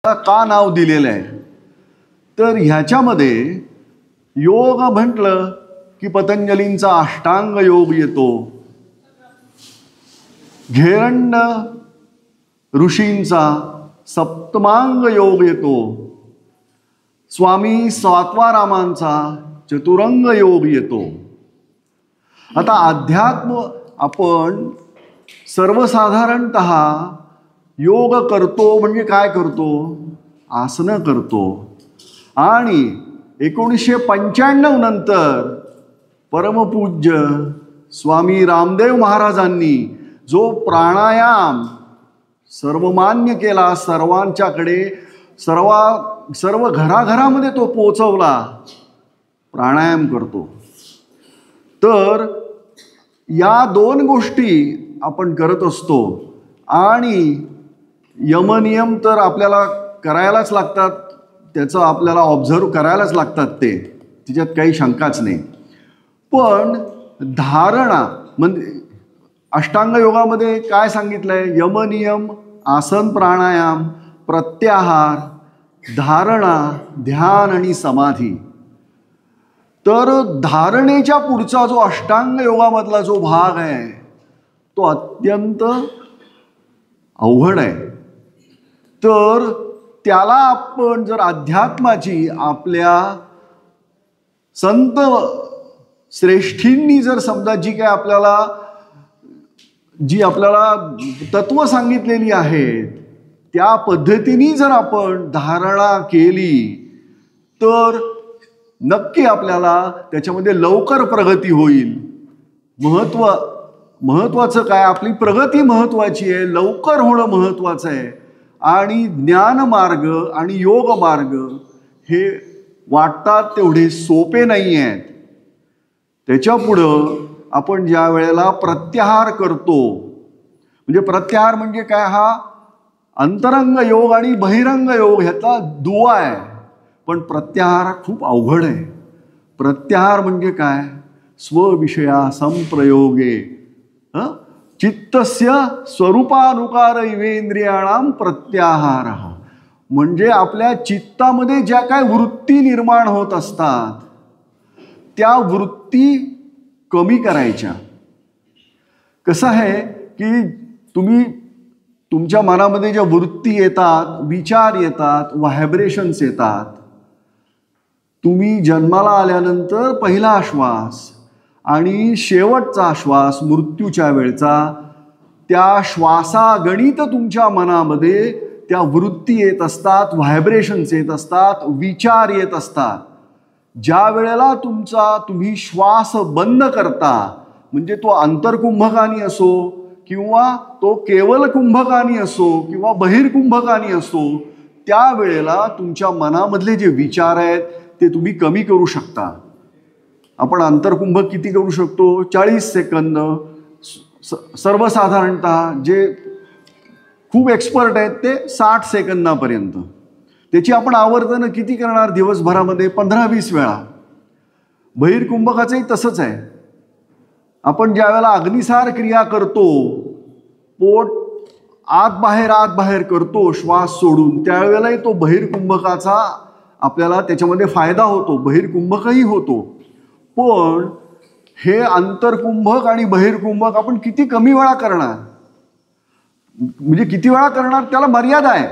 का नाव दिलेलं आहे तर ह्याच्यामध्ये योग म्हटलं की पतंजलींचा अष्टांग योग येतो, घेरंड ऋषींचा सप्तमांग योग येतो, स्वामी स्वात्मारामांचा चतुरंग योग येतो. आता अध्यात्म आपण सर्वसाधारणतः योग करतो म्हणजे काय करतो? आसनं करतो. आणि 1995 नंतर परमपूज्य स्वामी रामदेव महाराजांनी जो प्राणायाम सर्वमान्य केला, सर्वांच्याकडे सर्व घराघरामध्ये तो पोचवला, प्राणायाम करतो. तर या दोन गोष्टी आपण करत असतो आणि यमनियम तर आपल्याला करायलाच लागतात, त्याचं आपल्याला ऑब्झर्व करायलाच लागतात, ते तिच्यात काही शंकाच नाही. पण धारणा म्हणजे अष्टांग योगामध्ये काय सांगितलंय? यमनियम, आसन प्राणायाम, प्रत्याहार, धारणा, ध्यान आणि समाधी. तर धारणेच्या पुढचा जो अष्टांग योगामधला जो भाग आहे तो अत्यंत अवघड आहे. तर त्याला आपण जर अध्यात्माची आपल्या संत श्रेष्ठींनी जर समजा जी आपल्याला तत्व सांगितलेली आहेत त्या पद्धतीने जर आपण धारणा केली तर नक्की आपल्याला त्याच्यामध्ये लवकर प्रगती होईल. महत्वाचं काय? आपली प्रगती महत्वाची आहे, लवकर होणं महत्वाचं आहे. आणि ज्ञान मार्ग आणि योग मार्ग हे वाटतात तेवढे सोपे नाही आहेत. त्याच्यापुढं आपण ज्या वेळेला प्रत्याहार करतो, म्हणजे प्रत्याहार म्हणजे काय? हा अंतरंग योग आणि बहिरंग योग ह्याचा दुवा आहे. पण प्रत्याहार खूप अवघड आहे. प्रत्याहार म्हणजे काय? स्वविषया संप्रयोगे चित्तस्य स्वरूपानुकार इवेंद्रियाणाम प्रत्याहार. म्हणजे आपल्या चित्तामध्ये ज्या काय वृत्ती निर्माण होत असतात त्या वृत्ती कमी करायच्या. कसं आहे की तुमच्या मनामध्ये ज्या वृत्ती येतात, विचार येतात, व्हायब्रेशन्स येतात, तुम्ही जन्माला आल्यानंतर पहिला श्वास आणि शेवटचा श्वास मृत्यूच्या वेळचा, त्या श्वासागणित तुमच्या मनामध्ये त्या वृत्ती येत असतात, व्हायब्रेशन्स येत असतात, विचार येत असतात. ज्या वेळेला तुम्ही श्वास बंद करता, म्हणजे तो अंतर्कुंभकानी असो किंवा तो केवल कुंभकानी असो किंवा बहिर्कुंभकानी असो, त्यावेळेला तुमच्या मनामधले जे विचार आहेत ते तुम्ही कमी करू शकता. आपण अंतर्कुंभक किती करू शकतो? 40 सेकंद. सर्वसाधारणतः जे खूप एक्सपर्ट आहेत ते 60 सेकंदापर्यंत. त्याची आपण आवर्तन किती करणार दिवसभरामध्ये? 15-20 वेळा. बहिर्कुंभकाचंही तसंच आहे. आपण ज्या वेळेला अग्निसार क्रिया करतो, पोट आत बाहेर करतो श्वास सोडून, त्यावेळेलाही तो बहिर्कुंभकाचा आपल्याला त्याच्यामध्ये फायदा होतो, बहिर्कुंभकही होतो. पण हे अंतर्कुंभक आणि बहिर्कुंभक आपण किती कमी वेळा करणार, म्हणजे किती वेळा करणार त्याला मर्यादा आहे.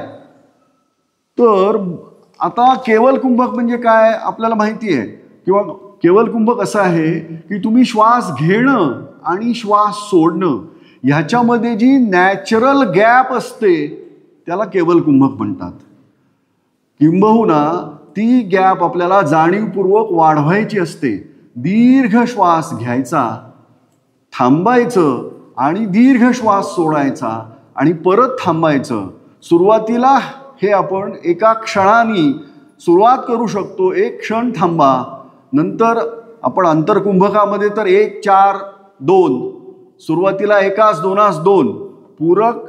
तर आता केवल कुंभक म्हणजे काय आपल्याला माहिती आहे, किंवा केवल कुंभक असं आहे की तुम्ही श्वास घेणं आणि श्वास सोडणं ह्याच्यामध्ये जी नॅचरल गॅप असते त्याला केवल कुंभक म्हणतात. किंबहुना ती गॅप आपल्याला जाणीवपूर्वक वाढवायची असते. दीर्घ श्वास घ्यायचा, थांबायचं आणि दीर्घ श्वास सोडायचा आणि परत थांबायचं. सुरुवातीला हे आपण एका क्षणाने सुरुवात करू शकतो, 1 क्षण थांबा. नंतर आपण अंतर्कुंभकामध्ये तर 1, 4, 2, सुरुवातीला 1, 2, 2, पूरक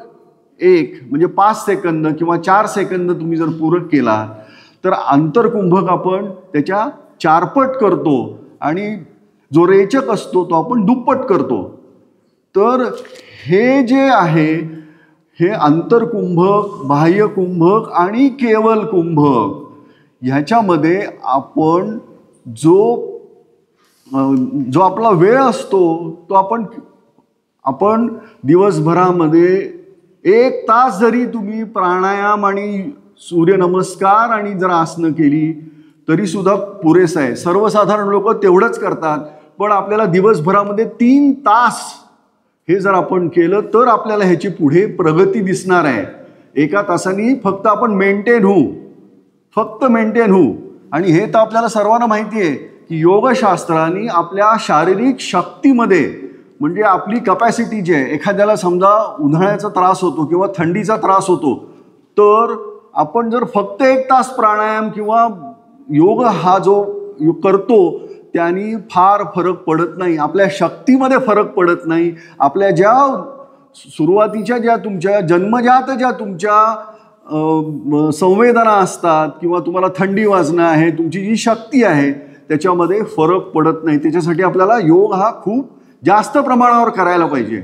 1 म्हणजे 5 सेकंद किंवा 4 सेकंद तुम्ही जर पूरक केला तर अंतर्कुंभक आपण त्याच्या 4 पट करतो आणि जो रेचक असतो तो आपण दुप्पट करतो. तर हे जे आहे हे अंतर्कुंभक, बाह्य कुंभक आणि केवल कुंभक ह्याच्यामध्ये आपण जो आपला वेळ असतो तो आपण दिवसभरामध्ये 1 तास जरी तुम्ही प्राणायाम आणि सूर्यनमस्कार आणि जर आसनं केली तरी सुद्धा पुरेसं आहे. सर्वसाधारण लोक तेवढंच करतात, पण आपल्याला दिवसभरामध्ये 3 तास हे जर आपण केलं तर आपल्याला ह्याची पुढे प्रगती दिसणार आहे. 1 तासाने फक्त आपण मेंटेन होऊ. आणि हे तर आपल्याला सर्वांना माहिती आहे की योगशास्त्राने आपल्या शारीरिक शक्तीमध्ये म्हणजे आपली कपॅसिटी जी आहे, एखाद्याला समजा उन्हाळ्याचा त्रास होतो किंवा थंडीचा त्रास होतो, तर आपण जर फक्त 1 तास प्राणायाम किंवा योग हा जो करतो त्याने फार फरक पडत नाही. आपल्या शक्तीमध्ये फरक पडत नाही. आपल्या ज्या सुरुवातीच्या ज्या तुमच्या जन्मजात ज्या तुमच्या संवेदना असतात किंवा तुम्हाला थंडी वाजणं आहे, तुमची जी शक्ती आहे त्याच्यामध्ये फरक पडत नाही. त्याच्यासाठी आपल्याला योग हा खूप जास्त प्रमाणावर करायला पाहिजे.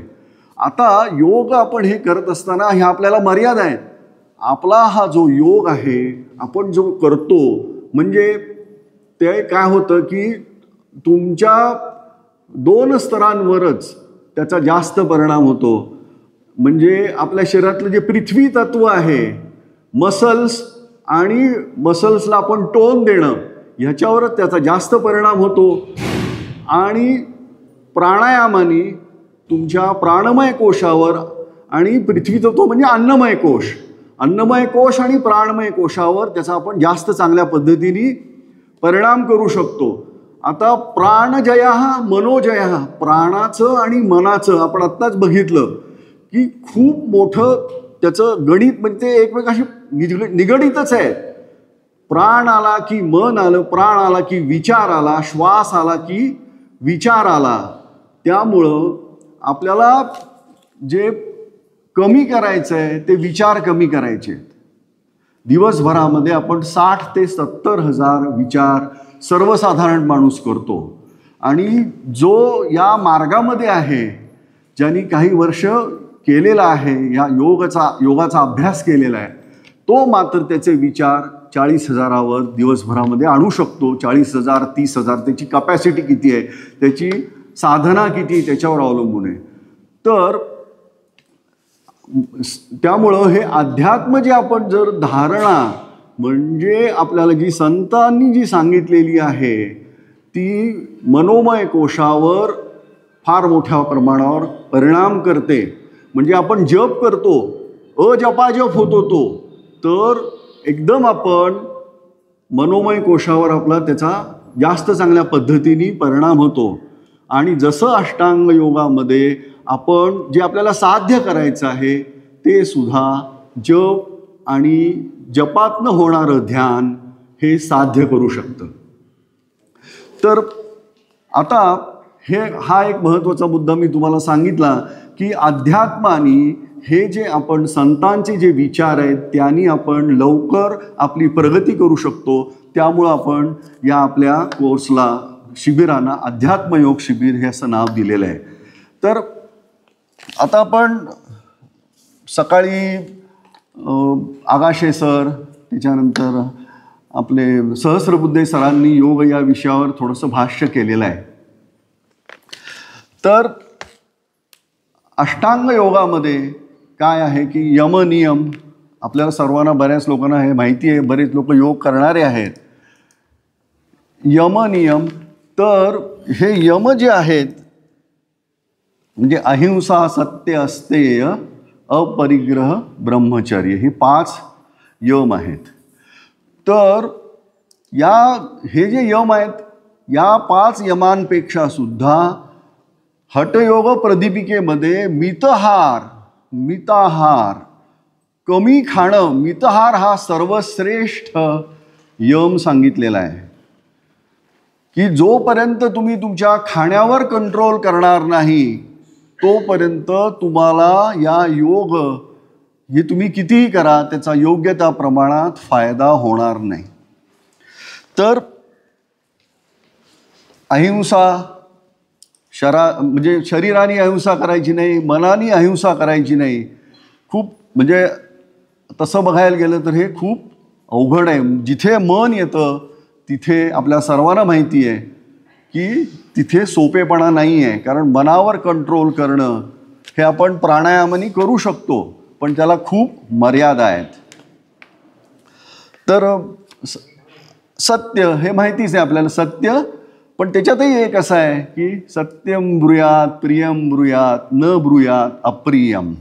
आता योग आपण हे करत असताना ह्या आपल्याला मर्यादा आहेत. आपला हा जो योग आहे आपण जो करतो म्हणजे ते काय होतं की तुमच्या 2 स्तरांवरच त्याचा जास्त परिणाम होतो. म्हणजे आपल्या शरीरातलं जे पृथ्वी तत्व आहे, मसल्स आणि मसल्सला आपण टोन देणं ह्याच्यावरच त्याचा जास्त परिणाम होतो. आणि प्राणायामाने तुमच्या प्राणमय कोशावर आणि पृथ्वी तत्व म्हणजे अन्नमय कोश आणि प्राणमय कोशावर त्याचा आपण जास्त चांगल्या पद्धतीने परिणाम करू शकतो. आता प्राणजय मनोजय, प्राणाचं आणि मनाचं आपण आत्ताच बघितलं की खूप मोठं त्याचं गणित म्हणजे ते एकमेकाशी निगडितच आहे. प्राण आला की मन आलं, प्राण आला की विचार आला, श्वास आला की विचार आला. त्यामुळं आपल्याला जे कमी करायचं आहे ते विचार कमी करायचे. दिवसभरामध्ये आपण 60 ते 70 हजार विचार सर्वसाधारण माणूस करतो. आणि जो या मार्गामध्ये आहे, ज्यांनी काही वर्ष केलेला आहे, या योगाचा अभ्यास केलेला आहे, तो मात्र त्याचे विचार 40,000वर दिवसभरामध्ये आणू शकतो. 40,000, 30,000 त्याची कपॅसिटी किती आहे, त्याची साधना किती त्याच्यावर अवलंबून आहे. तर त्यामुळं हे अध्यात्म जे आपण जर धारणा म्हणजे आपल्याला जी संतांनी जी सांगितलेली आहे ती मनोमय कोशावर फार मोठ्या प्रमाणावर परिणाम करते. म्हणजे आपण जप करतो, अजपाजप होतो तो, तर एकदम आपण मनोमय कोशावर आपला त्याचा जास्त चांगल्या पद्धतीने परिणाम होतो. आणि जसं अष्टांग योगामध्ये आपण जे आपल्याला साध्य करायचं आहे ते सुद्धा जप आणि जपातनं होणारं ध्यान हे साध्य करू शकतं. तर आता हा एक महत्त्वाचा मुद्दा मी तुम्हाला सांगितला की अध्यात्माने हे जे आपण संतांचे जे विचार आहेत त्यांनी आपण लवकर आपली प्रगती करू शकतो. त्यामुळं आपण या आपल्या कोर्सला शिबिरांना अध्यात्मयोग शिबिर हे असं नाव दिलेलं आहे. तर आता आपण सकाळी आगाशे सर, त्याच्यानंतर आपले सहस्रबुद्धे सरांनी योग या विषयावर थोडंसं भाष्य केलेलं आहे. तर अष्टांग योगामध्ये काय आहे की यमनियम आपल्याला सर्वांना, बऱ्याच लोकांना हे माहिती आहे, बरेच लोक योग करणारे आहेत. यमनियम, तर हे यम जे आहेत म्हणजे अहिंसा, सत्य, अस्तेय, अपरिग्रह, ब्रह्मचर्य, हे 5 यम आहेत. तर हे जे यम आहेत या 5 यमांपेक्षा सुद्धा हठयोग प्रदीपिकेमध्ये मिताहार कमी खाणं, मिताहार हा सर्वश्रेष्ठ यम सांगितलेला आहे. की जोपर्यंत तुम्ही तुमच्या खाण्यावर कंट्रोल करणार नाही तोपर्यंत तुम्हाला या योग हे तुम्ही कितीही करा त्याचा योग्य त्या प्रमाणात फायदा होणार नाही. तर अहिंसा, म्हणजे शरीराने अहिंसा करायची नाही, मनाने अहिंसा करायची नाही. खूप म्हणजे तसं बघायला गेलं तर हे खूप अवघड आहे. जिथे मन येतं तिथे आपल्या सर्वांना माहिती आहे की तिथे सोपेपणा नाही आहे. कारण मनावर कंट्रोल करणं हे आपण प्राणायामाने करू शकतो, पण त्याला खूप मर्यादा आहेत. तर सत्य हे माहितीच आहे आपल्याला, सत्य. पण त्याच्यातही एक असं आहे की सत्यम ब्रूयात प्रियम ब्रूयात न ब्रूयात अप्रियम.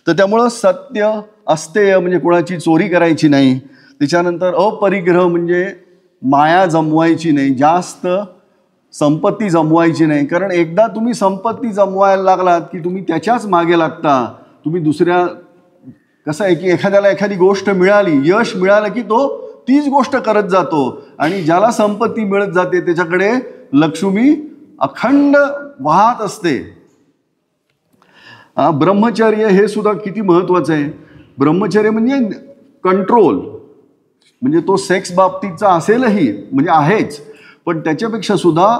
तर त्यामुळं सत्य अस्तेय म्हणजे कोणाची चोरी करायची नाही. त्याच्यानंतर अपरिग्रह म्हणजे माया जमवायची नाही, जास्त संपत्ती जमवायची नाही. कारण एकदा तुम्ही संपत्ती जमवायला लागलात की तुम्ही त्याच्याच मागे लागता. तुम्ही दुसऱ्या, कसं आहे की एखाद्याला एखादी गोष्ट मिळाली, यश मिळालं की तो तीच गोष्ट करत जातो. आणि ज्याला संपत्ती मिळत जाते त्याच्याकडे लक्ष्मी अखंड वाहत असते. ब्रह्मचर्य हे सुद्धा किती महत्वाचं आहे. ब्रह्मचर्य म्हणजे कंट्रोल, म्हणजे तो सेक्स बाबतीतचा असेलही, म्हणजे आहेच, पण त्याच्यापेक्षा सुद्धा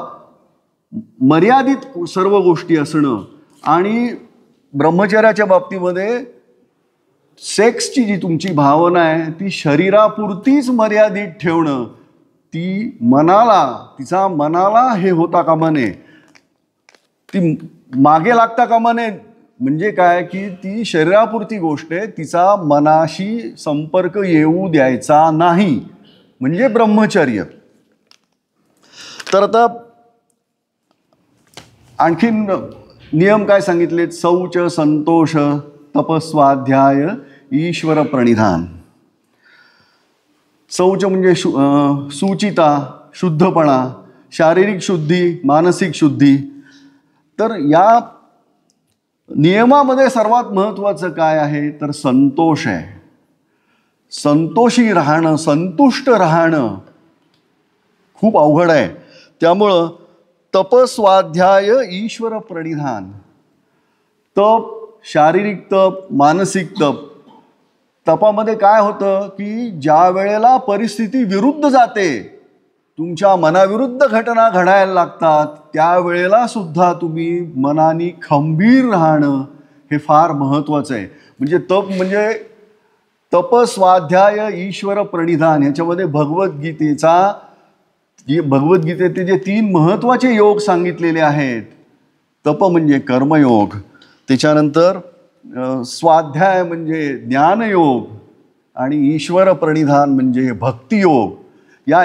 मर्यादित सर्व गोष्टी असणं. आणि ब्रह्मचर्याच्या बाबतीमध्ये सेक्सची जी तुमची भावना आहे ती शरीरापुरतीच मर्यादित ठेवणं. ती तिचा मनाला हे होता कामा नये, ती मागे लागता कामा नये. म्हणजे काय की ती शरीरापुरती गोष्ट आहे, तिचा मनाशी संपर्क येऊ द्यायचा नाही, म्हणजे ब्रह्मचर्य. तर आता आणखीन नियम काय सांगितले? शौच, संतोष, तपस्वाध्याय, ईश्वर प्रणिधान. शौच म्हणजे शुचिता, शुद्धपणा, शारीरिक शुद्धी, मानसिक शुद्धी. तर या नियमामध्ये सर्वात महत्त्वाचं काय आहे तर संतोष आहे. संतोषी राहणं, संतुष्ट राहणं खूप अवघड आहे. त्यामुळं तपस्वाध्याय, ईश्वर प्रणिधान. तप, शारीरिक तप, मानसिक तप. तपामध्ये काय होतं की ज्या वेळेला परिस्थिती विरुद्ध जाते, तुमच्या मनाविरुद्ध घटना घडायला लागतात, त्यावेळेला सुद्धा तुम्ही मनाने खंबीर राहणं हे फार महत्त्वाचं आहे. म्हणजे तप म्हणजे तपस्वाध्याय, ईश्वर प्रणिधान. ह्याच्यामध्ये भगवद्गीतेचे जे 3 महत्त्वाचे योग सांगितलेले आहेत. तप म्हणजे कर्मयोग, त्याच्यानंतर स्वाध्याय म्हणजे ज्ञानयोग, आणि ईश्वर प्रणिधान म्हणजे भक्तियोग. या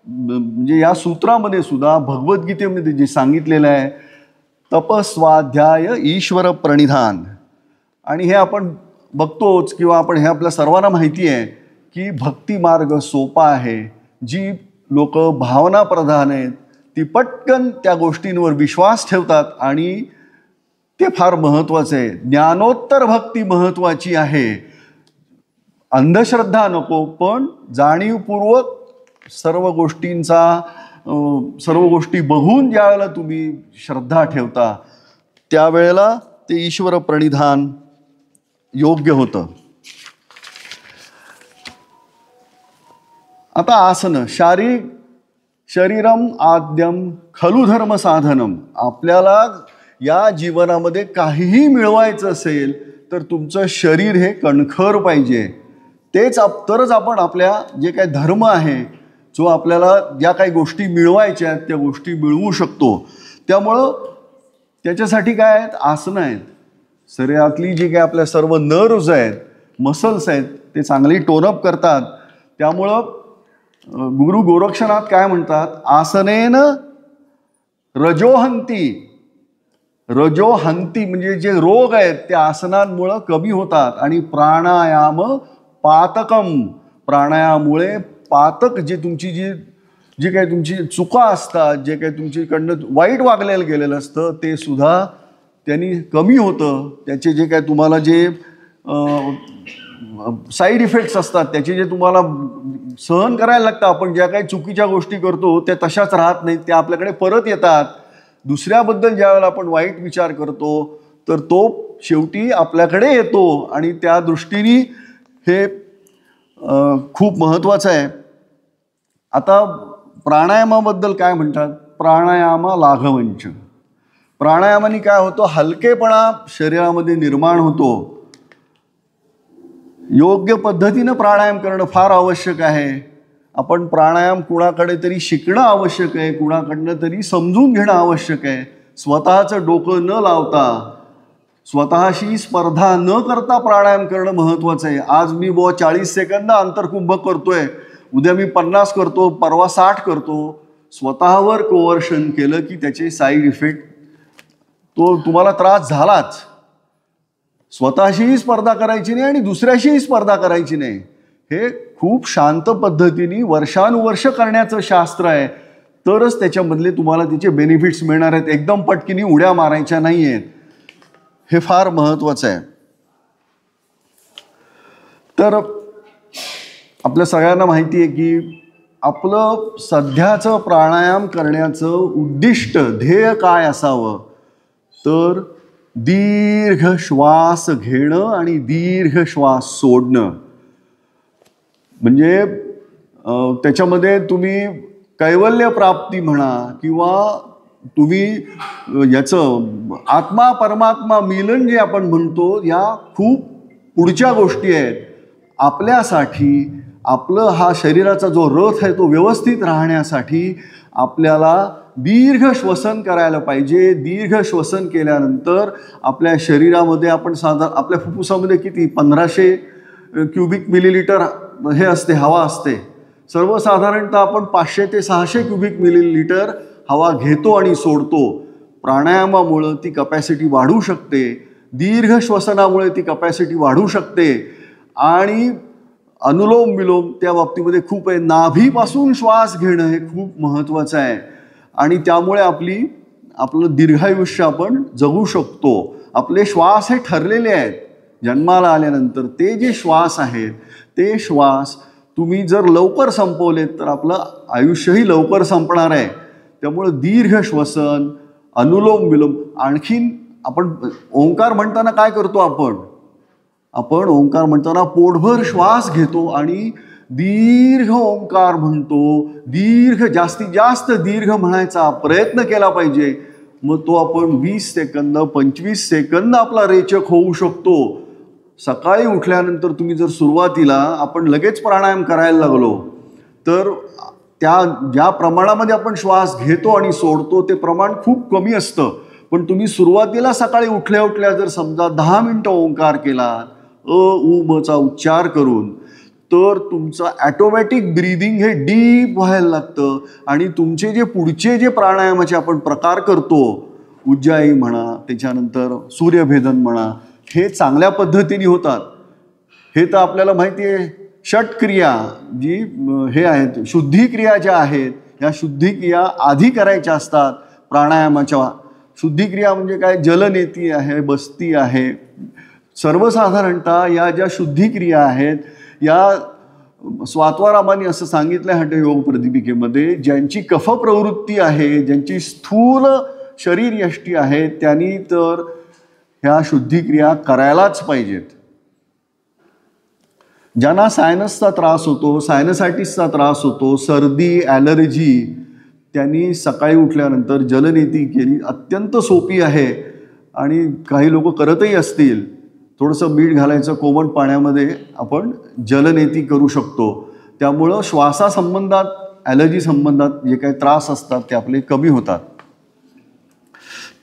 म्हणजे या सूत्रामध्ये सुद्धा भगवद्गीतेमध्ये जे सांगितलेलं आहे तपस्वाध्याय, ईश्वर प्रणिधान. आणि हे आपण बघतोच किंवा आपण हे आपल्या सर्वांना माहिती आहे की भक्ती मार्ग सोपा आहे. जी लोक भावना प्रधान आहेत ती पटकन त्या गोष्टींवर विश्वास ठेवतात आणि ते फार महत्त्वाचं आहे. ज्ञानोत्तर भक्ती महत्त्वाची आहे. अंधश्रद्धा नको, पण जाणीवपूर्वक सर्व गोष्टी बघून ज्या वेळेला तुम्ही श्रद्धा ठेवता त्यावेळेला ते ईश्वर प्रणिधान योग्य होतं. आता आसन. शरीरम आद्यम खलु धर्म साधनम. आपल्याला या जीवनामध्ये काहीही मिळवायचं असेल तर तुमचं शरीर हे कणखर पाहिजे. तरच आपण आपल्या जे काही धर्म आहे, जो आपल्याला ज्या काही गोष्टी मिळवायच्या आहेत त्या गोष्टी मिळवू शकतो. त्यामुळं त्याच्यासाठी काय आहेत? आसनं आहेत. शरीरातली जी काही आपल्या सर्व नर्व्ज आहेत, मसल्स आहेत, ते चांगली टोनअप करतात. त्यामुळं गुरु गोरक्षनाथ काय म्हणतात? आसनेन रजोहंती. रजोहंती म्हणजे जे रोग आहेत ते आसनांमुळं कमी होतात. आणि प्राणायाम पातकम. प्राणायामामुळे पातक जे तुमची जी काही तुमची चुका असतात, जे काही तुमच्याकडनं वाईट वागलेलं गेलेलं असतं ते सुद्धा त्यांनी कमी होतं. त्याचे जे काय तुम्हाला जे साईड इफेक्ट्स असतात, त्याचे जे तुम्हाला सहन करायला लागतं, आपण ज्या काही चुकीच्या गोष्टी करतो त्या तशाच राहत नाहीत, त्या आपल्याकडे परत येतात. दुसऱ्याबद्दल ज्या वेळेला आपण वाईट विचार करतो तर तो शेवटी आपल्याकडे येतो. आणि त्या दृष्टीने हे खूप महत्त्वाचं आहे. आता प्राणायामाबद्दल काय म्हणतात? प्राणायामा लाघवंच. प्राणायामाने काय होतं? हलकेपणा शरीरामध्ये निर्माण होतो. योग्य पद्धतीनं प्राणायाम करणं फार आवश्यक आहे. आपण प्राणायाम कुणाकडे तरी शिकणं आवश्यक आहे, कुणाकडनं तरी समजून घेणं आवश्यक आहे. स्वतःचं डोकं न लावता, स्वतःशी स्पर्धा न करता प्राणायाम करणं महत्त्वाचं आहे. आज मी 40 सेकंद अंतर्कुंभक करतोय, उद्या मी 50 करतो, परवा 60 करतो. स्वतःवर कोवर्शन केलं की त्याचे साईड इफेक्ट, तो तुम्हाला त्रास झालाच. स्वतःशीही स्पर्धा करायची नाही आणि दुसऱ्याशीही स्पर्धा करायची नाही. हे खूप शांत पद्धतीने वर्षानुवर्ष करण्याचं शास्त्र आहे, तरच त्याच्यामधले तुम्हाला त्याचे बेनिफिट्स मिळणार आहेत. एकदम पटकीने उड्या मारायच्या नाही आहेत. हे फार महत्त्वाचं आहे. तर आपल्या सगळ्यांना माहिती आहे की आपलं सध्याचं प्राणायाम करण्याचं उद्दिष्ट, ध्येय काय असावं, तर दीर्घ श्वास घेणं आणि दीर्घ श्वास सोडणं. म्हणजे त्याच्यामध्ये तुम्ही कैवल्य प्राप्ती म्हणा किंवा तुम्ही याचं आत्मा परमात्मा मिलन जे आपण म्हणतो, या खूप पुढच्या गोष्टी आहेत. आपल्यासाठी आपलं हा शरीराचा जो रथ आहे तो व्यवस्थित राहण्यासाठी आपल्याला दीर्घ श्वसन करायला पाहिजे. दीर्घ श्वसन केल्यानंतर आपल्या शरीरामध्ये आपण आपल्या फुफ्फुसामध्ये किती 1500 क्युबिक मिलीलिटर हे असते, हवा असते. सर्वसाधारणतः आपण 500 ते 600 क्युबिक मिलीलिटर हवा घेतो आणि सोडतो. प्राणायामामुळं ती कपॅसिटी वाढू शकते, दीर्घ श्वसनामुळे ती कपॅसिटी वाढू शकते. आणि अनुलोम विलोम त्या बाबतीमध्ये खूप आहे. नाभीपासून श्वास घेणं हे खूप महत्त्वाचं आहे आणि त्यामुळे आपलं दीर्घायुष्य आपण जगू शकतो. आपले श्वास हे ठरलेले आहेत. जन्माला आल्यानंतर ते जे श्वास आहेत ते श्वास तुम्ही जर लवकर संपवलेत तर आपलं आयुष्यही लवकर संपणार आहे. त्यामुळं दीर्घ श्वसन, अनुलोम विलोम. आणखीन आपण ओंकार म्हणताना काय करतो, आपण ओंकार म्हणताना पोटभर श्वास घेतो आणि दीर्घ ओंकार म्हणतो. जास्तीत जास्त दीर्घ म्हणायचा प्रयत्न केला पाहिजे. मग तो आपण 20 सेकंद 25 सेकंद आपला रेचक होऊ शकतो. सकाळी उठल्यानंतर तुम्ही जर सुरुवातीला आपण लगेच प्राणायाम करायला लागलो तर ज्या प्रमाणामध्ये आपण श्वास घेतो आणि सोडतो ते प्रमाण खूप कमी असतं. पण तुम्ही सुरुवातीला सकाळी उठल्या उठल्या जर समजा 10 मिनिटं ओंकार केला, उ मचा उच्चार करून, तर तुमचं ॲटोमॅटिक ब्रीदिंग हे डीप व्हायला लागतं आणि तुमचे जे पुढचे जे प्राणायामाचे आपण प्रकार करतो, उज्जाई म्हणा, त्याच्यानंतर सूर्यभेदन म्हणा, हे चांगल्या पद्धतीने होतात. हे तर आपल्याला माहिती आहे. षटक्रिया जी हे आहेत, शुद्धिक्रिया ज्या आहेत, ह्या शुद्धिक्रिया आधी करायच्या असतात प्राणायामाच्या. शुद्धिक्रिया म्हणजे काय, जलनेती आहे, बस्ती आहे. सर्वसाधारणतः या ज्या शुद्धिक्रिया आहेत, या स्वात्मारामांनी असं सांगितलं हठयोग प्रदीपिकेमध्ये, ज्यांची कफ प्रवृत्ती आहे, ज्यांची स्थूल शरीर यष्टी आहे, त्यांनी तर ह्या शुद्धिक्रिया करायलाच पाहिजेत. ज्यांना सायनसचा त्रास होतो, सायनसायटिसचा त्रास होतो, सर्दी, ॲलर्जी, त्यांनी सकाळी उठल्यानंतर जलनेती केली. अत्यंत सोपी आहे आणि काही लोक करतही असतील. थोडंसं मीठ घालायचं कोमट पाण्यामध्ये, आपण जलनेती करू शकतो. त्यामुळं श्वासासंबंधात, ॲलर्जी संबंधात जे काही त्रास असतात ते आपले कमी होतात.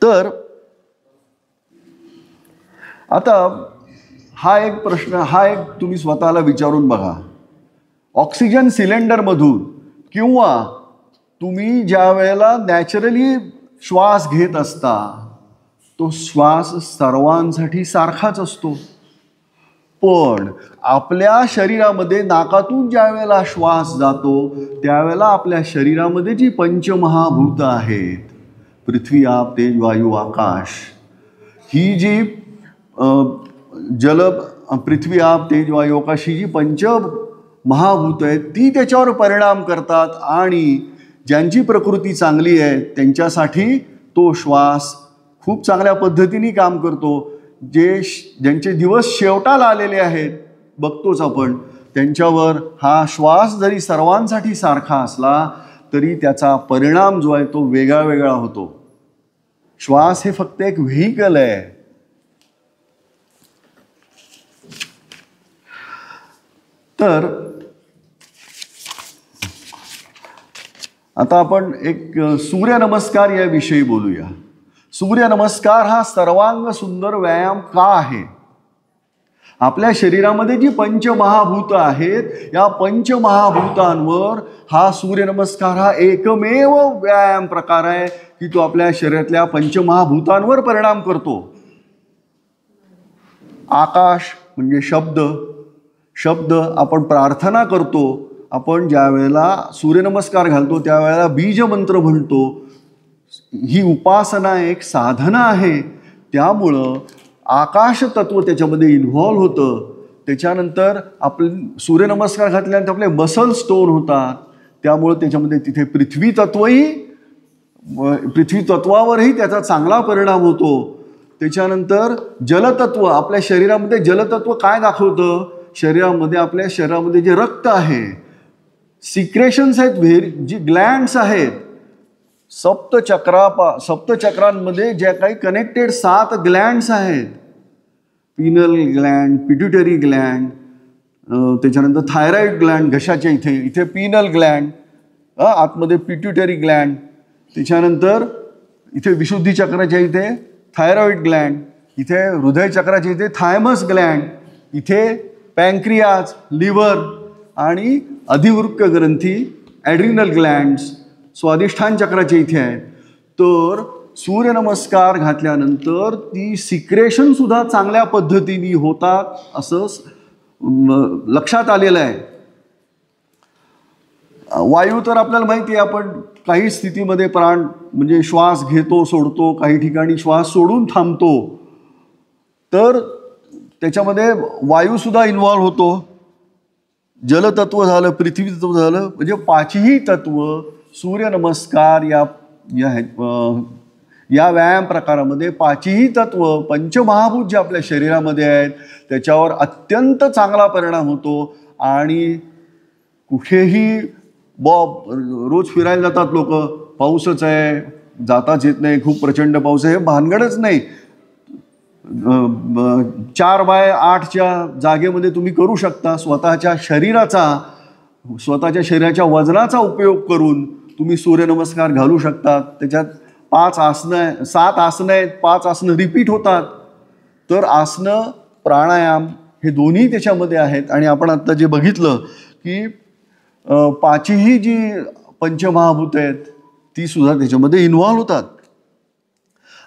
तर आता हा एक प्रश्न, हा एक तुम्ही स्वतःला विचारून बघा. ऑक्सिजन सिलेंडरमधून किंवा तुम्ही ज्या वेळेला नॅचरली श्वास घेत असता, तो श्वास सर्वांसाठी सारखाच असतो. पण आपल्या शरीरामध्ये नाकातून ज्या वेळेला श्वास जातो त्यावेळेला आपल्या शरीरामध्ये जी पंचमहाभूत आहेत, पृथ्वी, आप, तेज, वायू, आकाश, ही जी पृथ्वी, आप, तेज, वायू, आकाश, ही जी पंचमहाभूत आहेत ती त्याच्यावर परिणाम करतात. आणि ज्यांची प्रकृती चांगली आहे त्यांच्यासाठी तो श्वास खूप चांगल्या पद्धतीने काम करतो. ज्यांचे दिवस शेवटाला आलेले आहेत, बघतोच आपण, त्यांच्यावर हा श्वास जरी सर्वांसाठी सारखा असला तरी त्याचा परिणाम जो आहे तो वेगळा वेगळा होतो. श्वास हे फक्त एक व्हेइकल आहे. तर आता आपण एक सूर्यनमस्कार याविषयी बोलूया. सूर्यनमस्कार हा सर्वांग सुंदर व्यायाम का आहे? आपल्या शरीरामध्ये जी पंचमहाभूत आहेत, या पंचमहाभूतांवर हा सूर्यनमस्कार हा एकमेव व्यायाम प्रकार आहे की तो आपल्या शरीरातल्या पंचमहाभूतांवर परिणाम करतो. आकाश म्हणजे शब्द, शब्द आपण प्रार्थना करतो, आपण ज्या वेळेला सूर्यनमस्कार घालतो त्यावेळेला बीजमंत्र म्हणतो. ही उपासना एक साधना आहे. त्यामुळं आकाश तत्व त्याच्यामध्ये इन्व्हॉल्व होतं. त्याच्यानंतर आपले सूर्यनमस्कार घातल्यानंतर आपले मसल स्टोन होतात. त्यामुळं त्याच्यामध्ये तिथे पृथ्वी तत्वावरही त्याचा चांगला परिणाम होतो. त्याच्यानंतर जलतत्व, आपल्या शरीरामध्ये जलतत्व काय दाखवतं? शरीरामध्ये, आपल्या शरीरामध्ये जे रक्त आहे, सिक्रेशन्स आहेत, जी ग्लँड्स आहेत, सप्तचक्रांमध्ये ज्या काही कनेक्टेड 7 ग्लँड्स आहेत, पिनल ग्लँड, पिट्युटरी ग्लँड, त्याच्यानंतर थायरॉइड ग्लँड घशाच्या इथे पिनल ग्लँड, आतमध्ये पिट्युटरी ग्लँड, त्याच्यानंतर इथे विशुद्धी चक्राच्या इथे थायरॉइड ग्लँड, इथे हृदय चक्राच्या इथे थायमस ग्लँड, इथे पँक्रियाज, लिव्हर आणि अधिवृक्क ग्रंथी, ॲड्रिनल ग्लँड्स, स्वादिष्ठान चक्राच्या इथे आहेत. तर सूर्यनमस्कार घातल्यानंतर ती सिक्रेशन सुद्धा चांगल्या पद्धतीने होतात असं लक्षात आलेलं आहे. वायू तर आपल्याला माहिती आहे, आपण काही स्थितीमध्ये प्राण म्हणजे श्वास घेतो सोडतो, काही ठिकाणी श्वास सोडून थांबतो. तर त्याच्यामध्ये वायूसुद्धा इन्व्हॉल्व होतो. जलतत्व झालं, पृथ्वी तत्व झालं, म्हणजे 5ही तत्व सूर्यनमस्कार या व्यायाम प्रकारामध्ये 5ही तत्व, पंचमहाभूत जे आपल्या शरीरामध्ये आहेत त्याच्यावर अत्यंत चांगला परिणाम होतो. आणि कुठेही रोज फिरायला जातात लोक, पाऊसच आहे, जाताच येत नाही, खूप प्रचंड पाऊस आहे, हे भानगडच नाही. 4x8च्या जागेमध्ये तुम्ही करू शकता. स्वतःच्या शरीराच्या वजनाचा उपयोग करून तुम्ही सूर्यनमस्कार घालू शकता. त्याच्यात 7 आसनं आहेत, 5 आसनं रिपीट होतात. तर आसनं, प्राणायाम हे दोन्ही त्याच्यामध्ये आहेत. आणि आपण आता जे बघितलं की 5ही जी पंचमहाभूत आहेत ती सुद्धा त्याच्यामध्ये इन्व्हॉल्व होतात.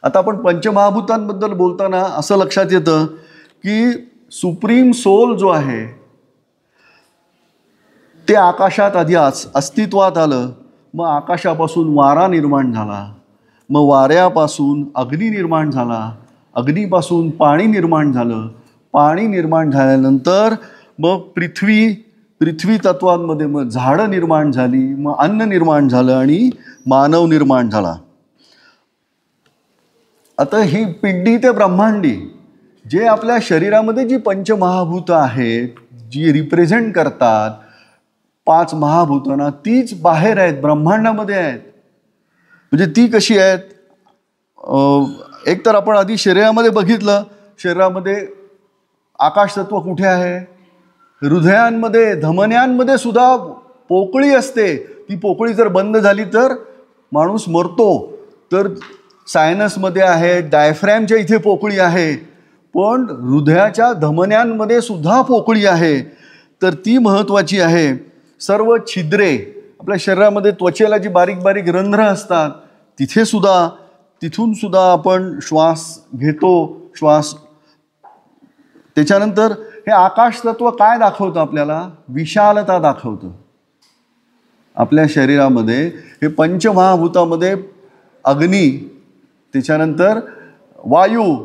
आता आपण पंचमहाभूतांबद्दल बोलताना असं लक्षात येतं की सुप्रीम सोल जो आहे ते आकाशात आधी अस्तित्वात आलं. मग आकाशापासून वारा निर्माण झाला, मग वाऱ्यापासून अग्नी निर्माण झाला, अग्नीपासून पाणी निर्माण झालं, पाणी निर्माण झाल्यानंतर मग पृथ्वी तत्वांमध्ये मग झाडं निर्माण झाली, मग अन्न निर्माण झालं आणि मानव निर्माण झाला. आता ही पिंडी ते ब्रह्मांडी जे आपल्या शरीरामध्ये जी पंचमहाभूत आहेत, जी रिप्रेझेंट करतात 5 महाभूतांना, तीच बाहेर आहेत, ब्रह्मांडामध्ये आहेत. म्हणजे ती कशी आहेत? एक तर आपण आधी शरीरामध्ये बघितलं, शरीरामध्ये आकाश तत्व कुठे आहे? हृदयांमध्ये, धमन्यांमध्ये सुद्धा पोकळी असते. ती पोकळी जर बंद झाली तर माणूस मरतो. तर सायनसमध्ये आहे, डायफ्रॅमच्या इथे पोकळी आहे, पण हृदयाच्या धमन्यांमध्ये सुद्धा पोकळी आहे. तर ती महत्त्वाची आहे. सर्व छिद्रे, आपल्या शरीरामध्ये त्वचेला जी बारीक बारीक रंध्र असतात तिथून सुद्धा आपण श्वास घेतो. त्याच्यानंतर हे आकाश तत्व काय दाखवतं? आपल्याला विशालता दाखवतं. आपल्या शरीरामध्ये हे पंचमहाभूतामध्ये अग्नी, त्याच्यानंतर वायू,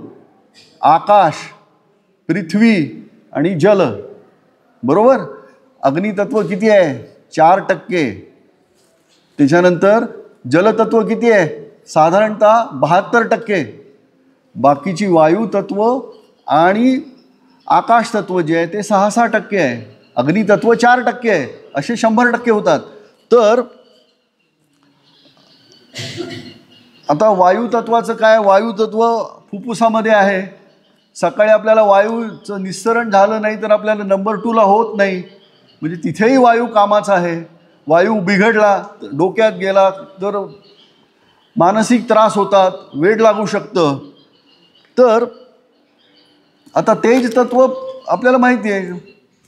आकाश, पृथ्वी आणि जल, बरोबर? अग्नितत्व किती आहे? 4%. त्याच्यानंतर जलतत्व किती आहे? साधारणतः 72%. बाकीची वायू तत्व आणि आकाश तत्व जे आहे ते 6% आहे. अग्नितत्व 4% आहे. असे 100% होतात. तर आता वायुतत्वाचं काय? वायुतत्व फुफ्फुसामध्ये आहे. सकाळी आपल्याला वायूचं निस्सरण झालं नाही तर आपल्याला नंबर 2ला होत नाही. म्हणजे तिथेही वायू कामाचा आहे. वायू बिघडला, डोक्यात गेला तर मानसिक त्रास होतात, वेड लागू शकतं. तर आता तेज तत्व आपल्याला माहिती आहे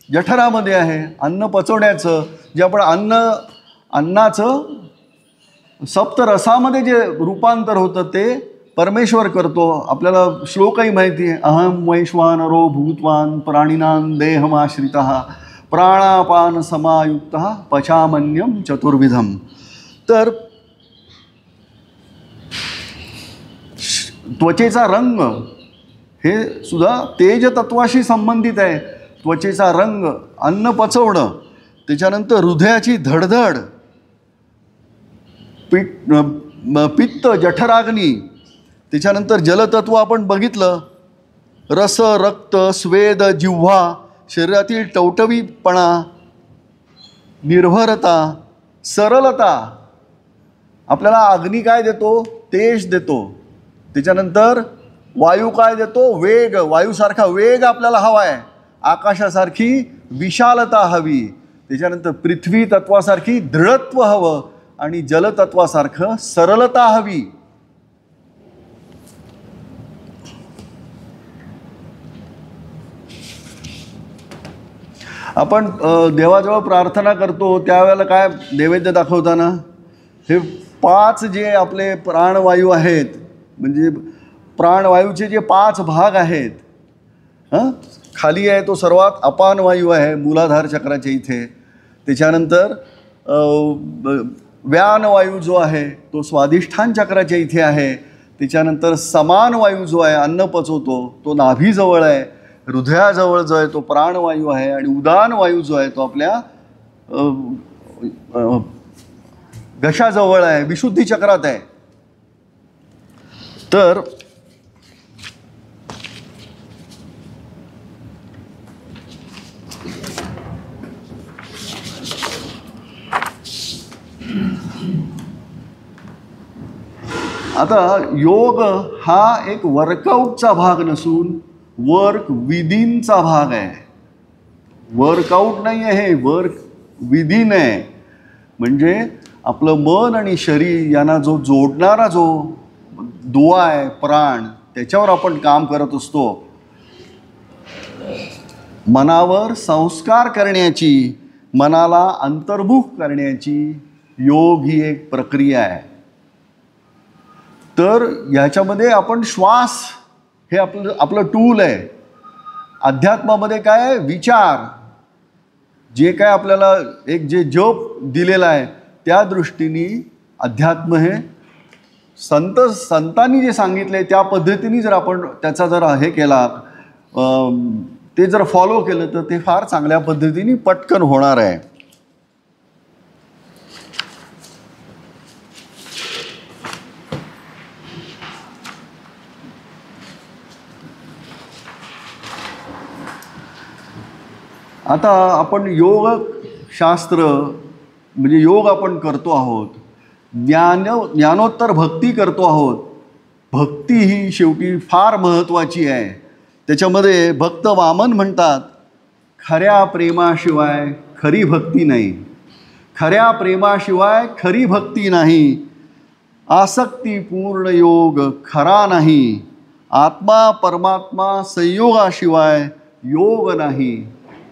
जठरामध्ये आहे. अन्न पचवण्याचं जे आपण अन्नाचं सप्तरसामध्ये जे रूपांतर होतं ते परमेश्वर करतो. आपल्याला श्लोकही माहिती आहे. अहम वैश्वानरो भूतवान प्राणिनां देहमाश्रितः प्राणापान समायुक्त पचामन्यम चतुर्विधम. तर त्वचेचा रंग हे सुद्धा तेज तत्वाशी संबंधित आहे. त्वचेचा रंग, अन्न पचवणं, त्याच्यानंतर हृदयाची धडधड, पित्त, जठराग्नी, त्याच्यानंतर जलतत्व आपण बघितलं, रस, रक्त, स्वेद, जिव्हा, शरीरातील टवटवीपणा, निर्भरता, सरलता. आपल्याला अग्नी काय देतो? तेज देतो. त्याच्यानंतर वायू काय देतो? वेग. वायूसारखा वेग आपल्याला हवा आहे. आकाशासारखी विशालता हवी. त्याच्यानंतर पृथ्वी तत्वासारखी दृढत्व हवं आणि जलतत्वासारखं सरलता हवी. आपण देवाजवळ प्रार्थना करतो त्यावेळेला काय नैवेद्य दाखवताना हे 5 जे आपले प्राणवायू आहेत, म्हणजे प्राणवायूचे जे 5 भाग आहेत, खाली आहे तो सर्वात अपान वायू आहे मूलाधार चक्राच्या इथे. त्याच्यानंतर व्यान वायू जो आहे तो स्वाधिष्ठान चक्राच्या इथे आहे. त्याच्यानंतर समान वायू जो आहे अन्न पचवतो तो नाभीजवळ आहे. हृदयाजवळ जो आहे तो प्राणवायू आहे आणि उदान वायू जो आहे तो आपल्या घशाजवळ आहे, विशुद्धी चक्रात आहे. तर आता योग हा एक वर्कआउटचा भाग नसून वर्क विदिनचा भाग आहे. वर्कआउट नाही आहे, हे वर्क विदिन आहे. म्हणजे आपलं मन आणि शरीर यांना जो जोडणारा जो दुवा आहे, प्राण, त्याच्यावर आपण काम करत असतो. मनावर संस्कार करण्याची, मनाला अंतर्मुख करण्याची योग ही एक प्रक्रिया आहे. तर ह्याच्यामध्ये आपण श्वास हे आपलं टूल आहे. अध्यात्मामध्ये काय आहे? विचार. जे काय आपल्याला एक जे जप दिलेला आहे त्या दृष्टीने अध्यात्म हे संतांनी जे सांगितले त्या पद्धतीने जर आपण त्याचा जर हे केला, ते जर फॉलो केलं तर ते फार चांगल्या पद्धतीने पटकन होणार आहे. आता आपण योगशास्त्र म्हणजे योग आपण करतो आहोत, ज्ञानोत्तर भक्ती करतो आहोत. भक्ती ही शेवटी फार महत्त्वाची आहे. त्याच्यामध्ये भक्त वामन म्हणतात, खऱ्या प्रेमाशिवाय खरी भक्ती नाही. खऱ्या प्रेमाशिवाय खरी भक्ती नाही. आसक्तीपूर्ण योग खरा नाही. आत्मा परमात्मा संयोगाशिवाय योग नाही.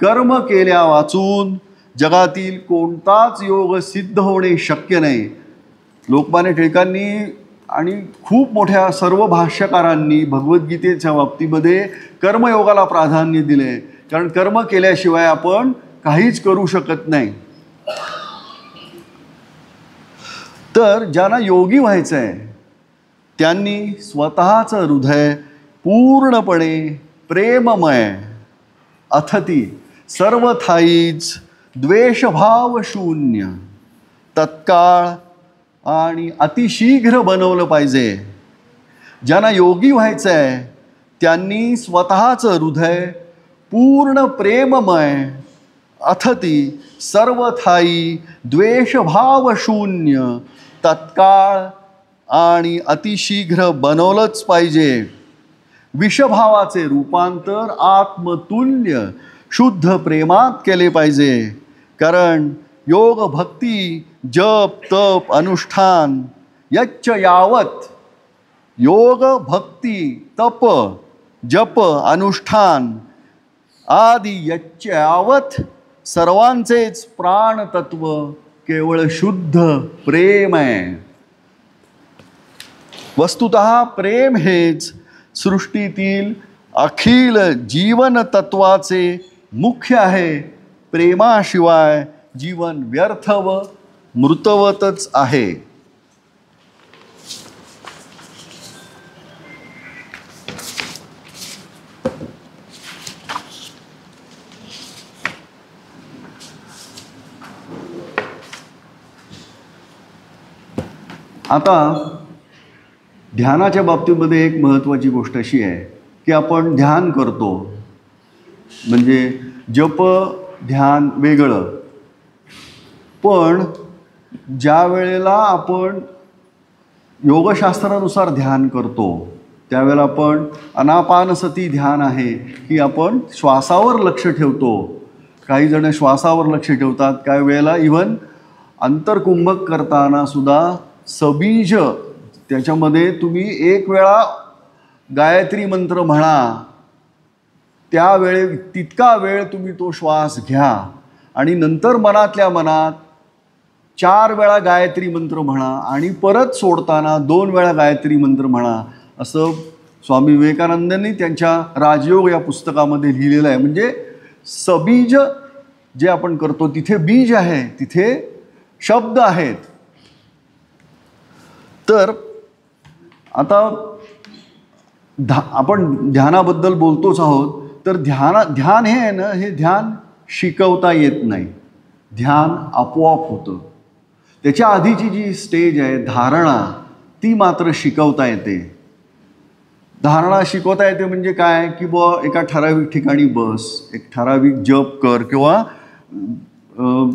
कर्म केल्या वाचून जगातील कोणताच योग सिद्ध होणे शक्य नाही. लोकमान्य टिळकांनी आणि खूप मोठ्या सर्व भाष्यकारांनी भगवद्गीतेच्या बाबतीमध्ये कर्मयोगाला प्राधान्य दिले. कारण कर्म केल्याशिवाय आपण काहीच करू शकत नाही. तर ज्यांना योगी व्हायचं आहे त्यांनी स्वतःचं हृदय पूर्णपणे प्रेममय, अथती, सर्वथाईच द्वेषभाव शून्य, तत्काळ आणि अतिशीघ्र बनवलं पाहिजे. ज्यांना योगी व्हायचं आहे त्यांनी स्वतःचं हृदय पूर्ण प्रेममय, अथती, सर्वथाई, द्वेषभाव शून्य, तत्काळ आणि अतिशीघ्र बनवलंच पाहिजे. विषभावाचे रूपांतर आत्मतुल्य शुद्ध प्रेमात केले पाहिजे. कारण योग भक्ती जप तप अनुष्ठान यच्च यावत, योग भक्ती तप जप अनुष्ठान आदी यच्च यावत सर्वांचेच प्राणतत्व केवळ शुद्ध प्रेम आहे. वस्तुतः प्रेम हेच सृष्टीतील अखिल जीवन तत्वाचे मुख्य आहे. प्रेमाशिवाय जीवन व्यर्थ व मृतवतच आहे. आता ध्यानाच्या बाबतीमध्ये एक महत्त्वाची गोष्ट अशी आहे की आपण ध्यान करतो, म्हणजे जप ध्यान वेगळं, पण ज्या वेळेला आपण योगशास्त्रानुसार ध्यान करतो त्यावेळेला आपण आनापानसती ध्यान आहे की आपण श्वासावर लक्ष ठेवतो. काही जण श्वासावर लक्ष ठेवतात, काही वेळेला इव्हन अंतर्कुंभक करताना सुद्धा सबीज त्याच्यामध्ये तुम्ही एक वेळा गायत्री मंत्र म्हणा, त्यावेळे तितका वेळ तुम्ही तो श्वास घ्या आणि नंतर मनातल्या मनात 4 वेळा गायत्री मंत्र म्हणा आणि परत सोडताना 2 वेळा गायत्री मंत्र म्हणा, असं स्वामी विवेकानंदांनी त्यांच्या राजयोग या पुस्तकामध्ये लिहिलेलं आहे. म्हणजे सबीज जे आपण करतो तिथे बीज आहे, तिथे शब्द आहेत. तर आता आपण ध्यानाबद्दल बोलतोच आहोत, तर ध्यान हे आहे ना, हे ध्यान शिकवता येत नाही. ध्यान आपोआप होतं. त्याच्या आधीची जी स्टेज आहे धारणा, ती मात्र शिकवता येते. धारणा शिकवता येते म्हणजे काय की बुवा एका ठराविक ठिकाणी बस, एक ठराविक जप कर किंवा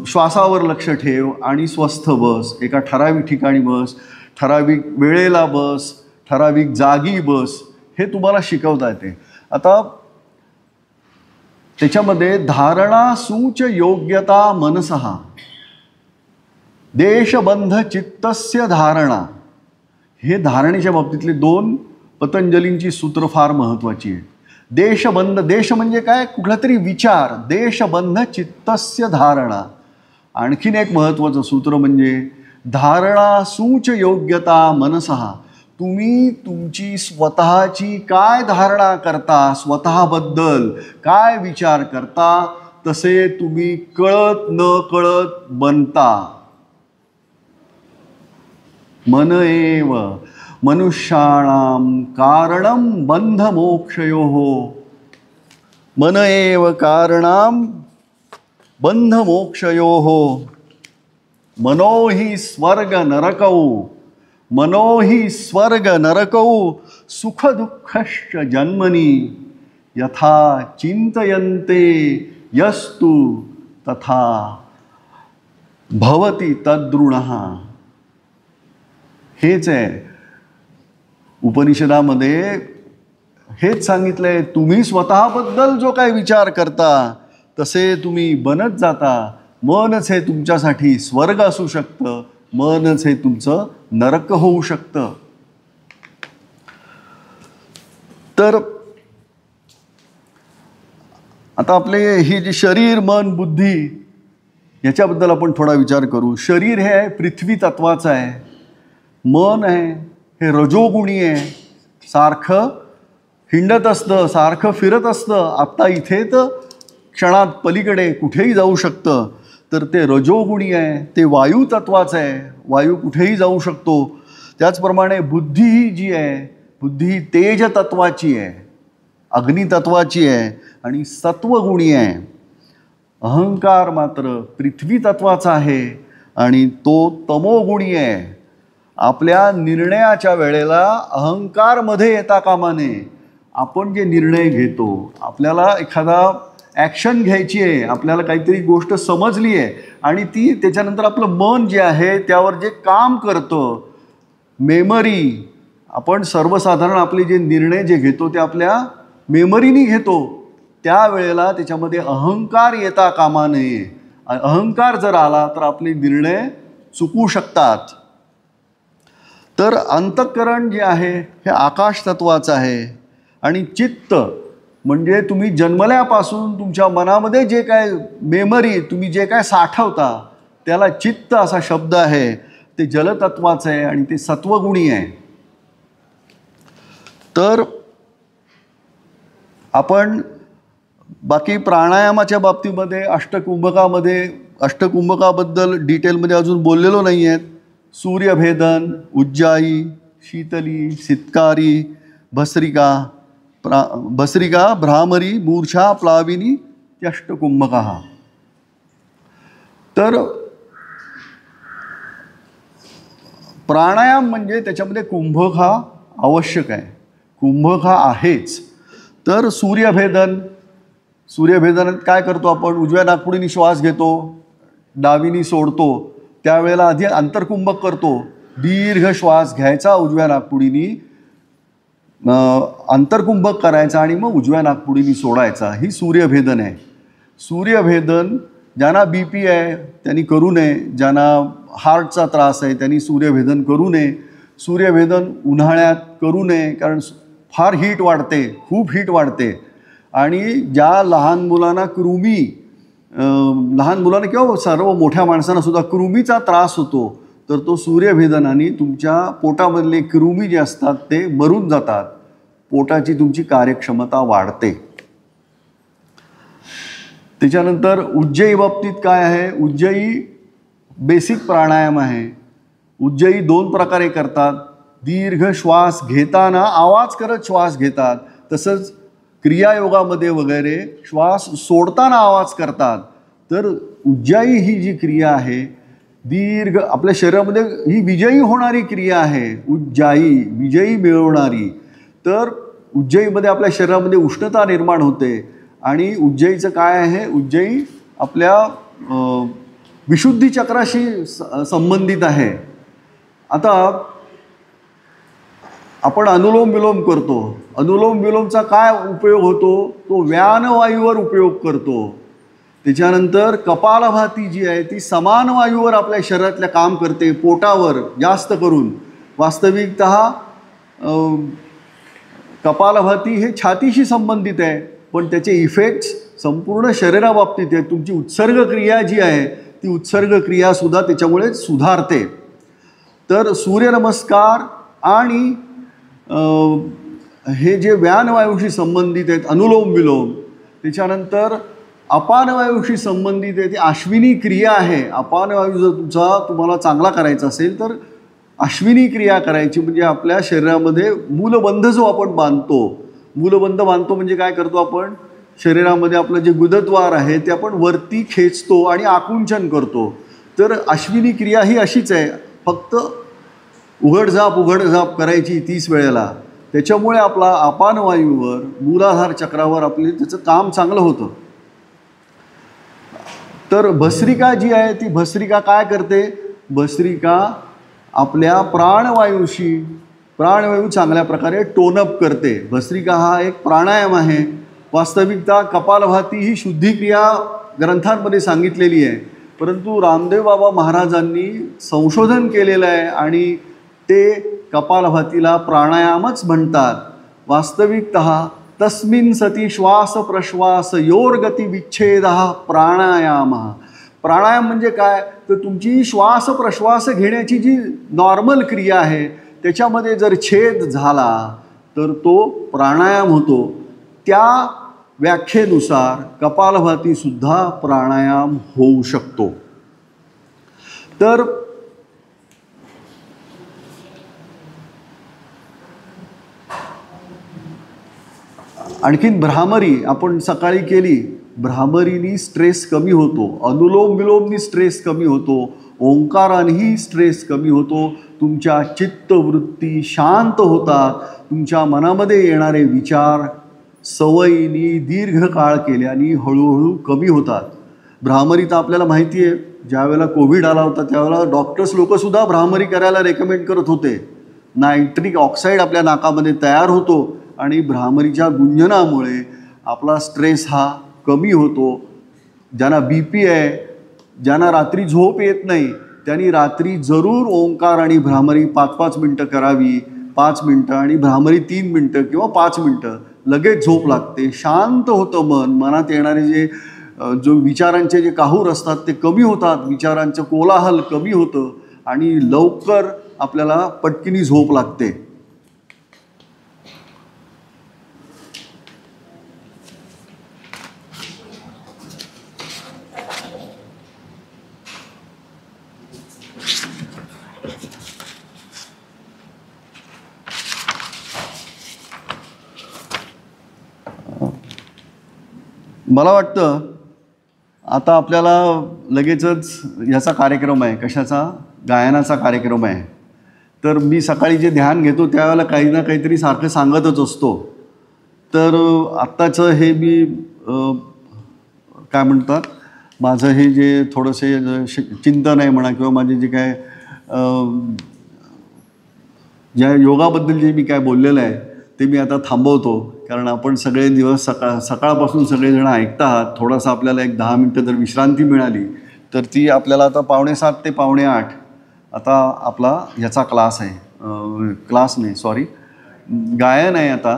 श्वासावर लक्ष ठेव आणि स्वस्थ बस. एका ठराविक ठिकाणी बस, ठराविक वेळेला बस, ठराविक जागी बस, हे तुम्हाला शिकवता येते. आता त्याच्यामध्ये धारणा सूच योग्यता मनसः देशबंध चित्तस्य धारणा, हे धारणेच्या बाबतीतले 2 पतंजलींची सूत्र फार महत्त्वाची आहे. देशबंध, देश म्हणजे काय, कुठला तरी विचार. देशबंध चित्तस्य धारणा. आणखीन एक महत्त्वाचं सूत्र म्हणजे धारणा सूच योग्यता मनसः. तुम्ही तुमची स्वतःची काय धारणा करता, स्वतःबद्दल काय विचार करता, तसे तुम्ही कळत न कळत बनता. मन एव मनुष्याणां कारणं बंधमोक्षयोः. मन एव कारणं बंधमोक्षयोः. मनो हि स्वर्ग नरकौ, मनो हि स्वर्ग नरकौ सुख दुःखश्च जन्मनि यथा चिंतयन्ते यस्तु तथा भवति तद्रुणः. हेच आहे उपनिषदामध्ये, हेच सांगितलंय. तुम्ही स्वतःबद्दल जो काही विचार करता तसे तुम्ही बनत जाता. मनच हे तुमच्यासाठी स्वर्ग असू शकतं, मनच हे तुमचं नरक होऊ शकतं. तर आता आपले ही जी शरीर मन बुद्धी याच्याबद्दल आपण थोडा विचार करू. शरीर हे आहे पृथ्वी तत्वाचं आहे. मन आहे हे रजोगुणी आहे, सारखं हिंडत असतं, सारखं फिरत असतं. आत्ता इथे तर क्षणात पलीकडे कुठेही जाऊ शकतं. तर ते रजोगुणी आहे, ते वायू तत्वाचं आहे, वायू कुठेही जाऊ शकतो. त्याचप्रमाणे बुद्धी ही जी आहे, बुद्धी ही तेज तत्वाची आहे, अग्नितत्वाची आहे आणि सत्वगुणी आहे. अहंकार मात्र पृथ्वी तत्वाचा आहे आणि तो तमोगुणी आहे. आपल्या निर्णयाच्या वेळेला अहंकारमध्ये येता कामा नये. आपण जे निर्णय घेतो, आपल्याला एखादा ॲक्शन घ्यायची आहे, आपल्याला काहीतरी गोष्ट समजली आहे आणि ती त्याच्यानंतर आपलं मन जे आहे त्यावर जे काम करतं, मेमरी, आपण सर्वसाधारण आपले जे निर्णय जे घेतो ते आपल्या मेमरीने घेतो. त्यावेळेला त्याच्यामध्ये अहंकार येता कामा नये. अहंकार जर आला तर आपले निर्णय चुकू शकतात. तर अंतःकरण जे आहे हे आकाश तत्वाचं आहे आणि चित्त म्हणजे तुम्ही जन्मल्यापासून तुमच्या मनामध्ये जे काय मेमरी तुम्ही जे काय साठवता त्याला चित्त असा शब्द आहे. ते जलतत्वाचं आहे आणि ते सत्वगुणी आहे. तर आपण बाकी प्राणायामाच्या बाबतीमध्ये अष्टकुंभकाबद्दल डिटेलमध्ये अजून बोललेलो नाही आहेत. सूर्यभेदन, उज्जाई, शीतली, सितकारी, भस्रिका, भ्रामरी, मूर्छा, प्लाविनी, अष्टकुंभका. तर प्राणायाम म्हणजे त्याच्यामध्ये कुंभक हा आवश्यक आहे, कुंभक हा आहेच. तर सूर्यभेदनात काय करतो आपण? उजव्या नाकपुडीने श्वास घेतो, डावीनी सोडतो. त्यावेळेला आधी अंतर्कुंभक करतो, दीर्घ श्वास घ्यायचा उजव्या नाकपुडीनी, अंतर्कुंभक करायचा आणि मग उजव्या नाकपुडीनी सोडायचा. ही सूर्यभेदन आहे. सूर्यभेदन ज्यांना BP आहे त्यांनी करू नये, ज्यांना हार्टचा त्रास आहे त्यांनी सूर्यभेदन करू नये. सूर्यभेदन उन्हाळ्यात करू नये कारण फार हीट वाढते, खूप हीट वाढते. आणि ज्या लहान मुलांना किंवा सर्व मोठ्या माणसांना सुद्धा कृमीचा त्रास होतो तर तो सूर्यभेदनाने तुमच्या पोटामधले कृमी जे असतात ते मरून जातात, पोटाची तुमची कार्यक्षमता वाढते. त्याच्यानंतर उज्जयी बाबतीत काय आहे? उज्जयी बेसिक प्राणायाम आहे. उज्जयी 2 प्रकारे करतात. दीर्घ श्वास घेताना आवाज करत श्वास घेतात, तसंच क्रियायोगामध्ये वगैरे श्वास सोडताना आवाज करतात. तर उज्जाई ही जी क्रिया आहे दीर्घ आपल्या शरीरामध्ये ही विजयी होणारी क्रिया आहे. उज्जाई विजयी मिळवणारी. तर उज्जयीमध्ये आपल्या शरीरामध्ये उष्णता निर्माण होते आणि उज्जयीचं काय आहे? उज्जयी आपल्या विशुद्धी चक्राशी संबंधित आहे. आता आपण अनुलोम विलोम करतो. अनुलोम विलोमचा काय उपयोग होतो? तो व्यानवायूवर उपयोग करतो. त्याच्यानंतर कपालभाती जी आहे ती समान वायूवर आपल्या शरीरातल्या काम करते, पोटावर जास्त करून. वास्तविकतः कपालभाती हे छातीशी संबंधित आहे, पण त्याचे इफेक्ट्स संपूर्ण शरीराबाबतीत आहेत. तुमची उत्सर्ग क्रिया जी आहे ती उत्सर्ग क्रियासुद्धा त्याच्यामुळे सुधारते. तर सूर्यनमस्कार आणि हे जे व्यानवायूशी संबंधित आहेत अनुलोम विलोम, त्याच्यानंतर अपानवायूशी संबंधित आहे ती अश्विनी क्रिया आहे. अपानवायू जर तुम्हाला चांगला करायचा असेल तर अश्विनी क्रिया करायची. म्हणजे आपल्या शरीरामध्ये मूलबंध जो आपण बांधतो, मूलबंध बांधतो म्हणजे काय करतो आपण? शरीरामध्ये आपलं जे गुदद्वार आहे ते आपण वरती खेचतो आणि आकुंचन करतो. तर अश्विनी क्रिया ही अशीच आहे, फक्त उघडझाप करायची 30 वेळेला. त्याच्यामुळे आपला अपानवायूवर मूलाधार चक्रावर आपले त्याचं काम चांगलं होतं. तर भस्रिका जी आहे ती भस्रिका काय करते? भस्रिका आपल्या प्राणवायू चांगल्या प्रकारे टोनअप करते. भस्रिका हा एक प्राणायाम आहे. वास्तविकता कपालभाती ही शुद्धिक्रिया ग्रंथांमध्ये सांगितलेली आहे, परंतु रामदेव बाबा महाराजांनी संशोधन केलेलं आहे आणि ते कपालभातीला प्राणायामच म्हणतात. वास्तविकतः तस्मिन् सती श्वास प्रश्वास योर्गती विच्छेद प्राणायाम. प्राणायाम म्हणजे काय? तर तुमची श्वास प्रश्वास घेण्याची जी नॉर्मल क्रिया आहे त्याच्यामध्ये जर छेद झाला तर तो प्राणायाम होतो. त्या व्याख्येनुसार कपालभातीसुद्धा प्राणायाम होऊ शकतो. तर आणखीन भ्रामरी आपण सकाळी केली, भ्रामरीनी स्ट्रेस कमी होतो, अनुलोम विलोमनी स्ट्रेस कमी होतो, ओंकारानेही स्ट्रेस कमी होतो. तुमच्या चित्तवृत्ती शांत होतात, तुमच्या मनामध्ये येणारे विचार सवयीनी दीर्घकाळ केल्याने हळूहळू कमी होतात. भ्रामरी तर आपल्याला माहिती आहे, ज्यावेळेला कोविड आला होता त्यावेळेला डॉक्टर्स लोकसुद्धा भ्रामरी करायला रेकमेंड करत होते. नायट्रिक ऑक्साईड आपल्या नाकामध्ये तयार होतो आणि भ्रामरीच्या गुंजनामुळे आपला स्ट्रेस हा कमी होतो. ज्यांना BP आहे ज्यांना रात्री झोप येत नाही त्यांनी रात्री जरूर ओंकार आणि भ्रामरी 5-5 मिनटं करावी. 5 मिनटं आणि भ्रामरी 3 मिनटं किंवा 5 मिनटं. लगेच झोप लागते, शांत होतं मन. मनात येणारे जो विचारांचे जे काहूर असतात ते कमी होतात, विचारांचं कोलाहल कमी होतं आणि लवकर आपल्याला पटकिनी झोप लागते. मला वाटतं आता आपल्याला लगेचच ह्याचा कार्यक्रम आहे. कशाचा? गायनाचा कार्यक्रम आहे. तर मी सकाळी जे ध्यान घेतो त्यावेळेला काही ना काहीतरी सारखं सांगतच असतो. तर आत्ताचं हे मी काय म्हणतात, माझं हे जे थोडंसे चिंतन आहे म्हणा किंवा माझे जे काय ज्या योगाबद्दल जे मी काय बोललेलं आहे ते मी आता थांबवतो. कारण आपण सगळे दिवस सकाळपासून सगळेजण ऐकता आहात. थोडासा आपल्याला एक 10 मिनटं जर विश्रांती मिळाली तर ती आपल्याला आता 7:45 ते 7:45 आता आपला ह्याचा क्लास आहे. क्लास नाही, सॉरी, गायन आहे आता.